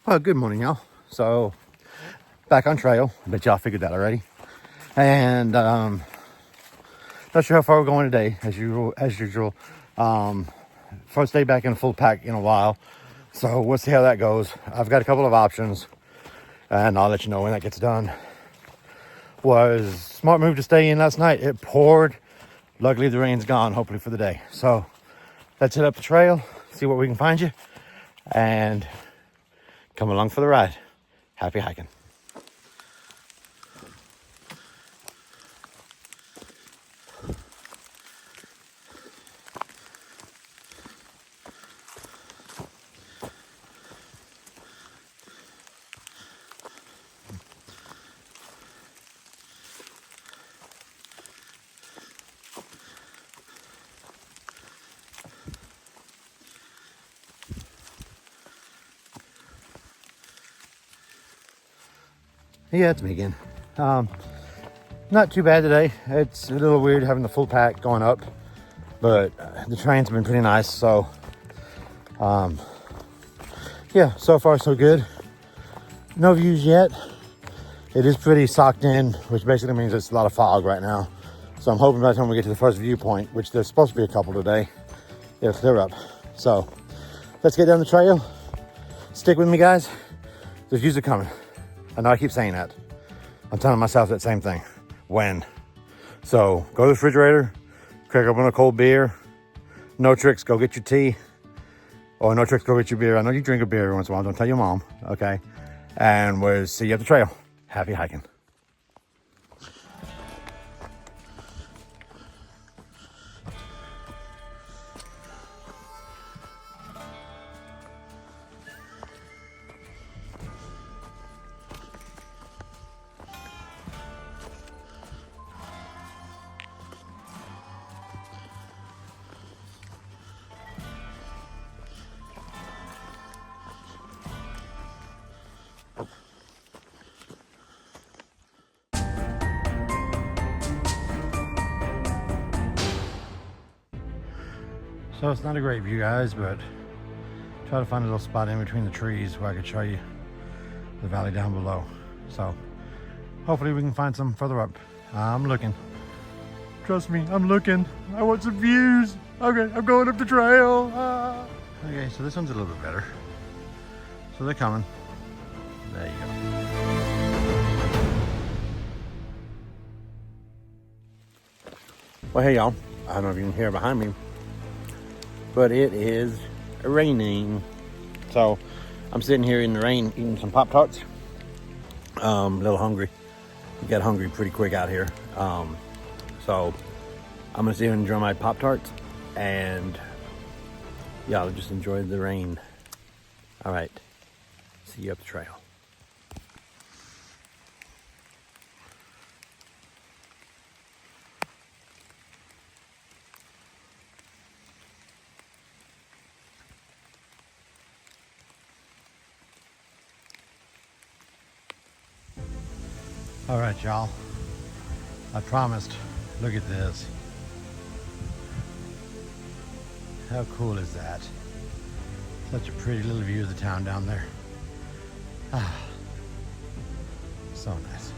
Well, good morning, y'all. So, back on trail. I bet y'all figured that already. And not sure how far we're going today, as usual. First day back in full pack in a while. So we'll see how that goes. I've got a couple of options, and I'll let you know when that gets done. Was smart move to stay in last night. It poured. Luckily, the rain's gone, hopefully for the day. So let's hit up the trail, see what we can find you, and come along for the ride. Happy hiking. Yeah, it's me again. Not too bad today. It's a little weird having the full pack going up, but the train's been pretty nice. So, yeah, so far so good. No views yet. It is pretty socked in, which basically means it's a lot of fog right now. So I'm hoping by the time we get to the first viewpoint, which there's supposed to be a couple today, it'll clear up. So let's get down the trail. Stick with me, guys. The views are coming. I know I keep saying that. I'm telling myself that same thing. When? So go to the refrigerator, crack open a cold beer. No tricks, go get your tea. Or no tricks, go get your beer. I know you drink a beer every once in a while. Don't tell your mom, okay? And we'll see you at the trail. Happy hiking. So it's not a great view, guys, but try to find a little spot in between the trees where I could show you the valley down below. So hopefully we can find some further up. I'm looking. Trust me, I'm looking. I want some views. Okay, I'm going up the trail. Okay, so this one's a little bit better. So they're coming. There you go. Well, hey y'all. I don't know if you can hear behind me, but it is raining. So I'm sitting here in the rain eating some Pop-Tarts. A little hungry. You get hungry pretty quick out here. So I'm gonna sit here and enjoy my Pop-Tarts, and yeah, I'll just enjoy the rain. All right, see you up the trail. All right, y'all. I promised. Look at this. How cool is that? Such a pretty little view of the town down there. Ah, so nice.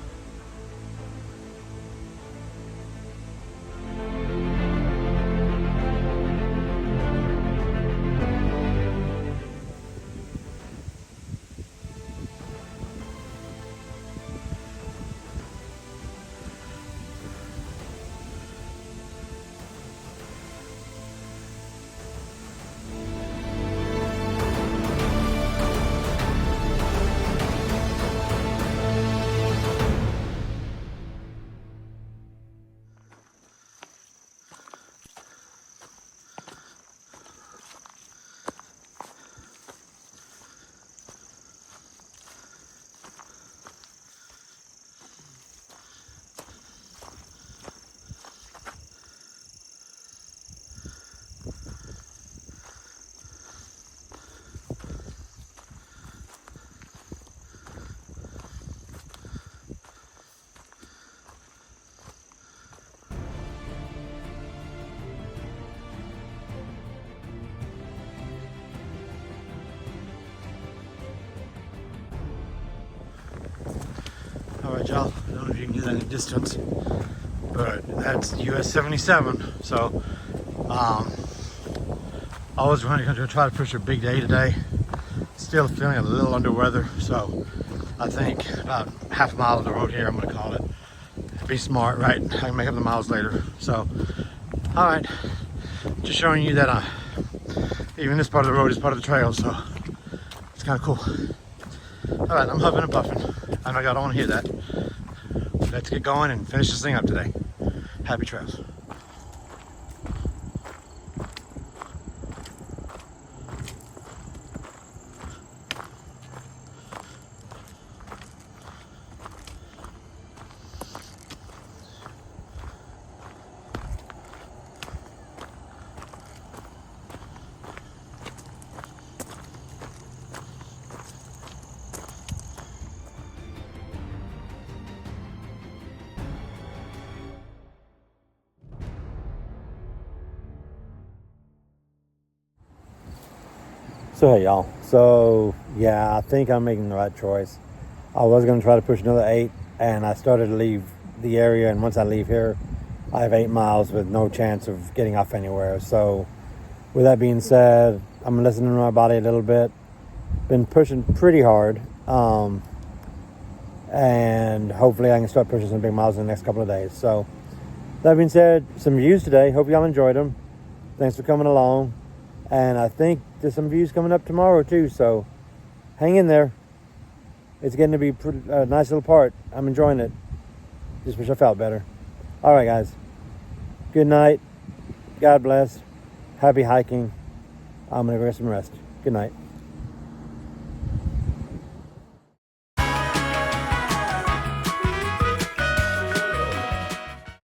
right, y'all. I don't know if you can hear that in the distance, but that's US 77. So, I was going to try to push a big day today. Still feeling a little under weather, so I think about half a mile of the road here, I'm going to call it. Be smart, right? I can make up the miles later. So, all right. Just showing you that even this part of the road is part of the trail, so it's kind of cool. All right, I'm huffing and puffing. I know y'all don't want to hear that. Let's get going and finish this thing up today. Happy trails. So hey y'all, so yeah, I think I'm making the right choice. I was going to try to push another 8, and I started to leave the area, and once I leave here, I have 8 miles with no chance of getting off anywhere. So with that being said, I'm listening to my body a little bit. Been pushing pretty hard, and hopefully I can start pushing some big miles in the next couple of days. So that being said, some views today. Hope y'all enjoyed them. Thanks for coming along. And I think there's some views coming up tomorrow too, so hang in there. It's getting to be a nice little part. I'm enjoying it. Just wish I felt better. All right, guys. Good night. God bless. Happy hiking. I'm going to go get some rest. Good night.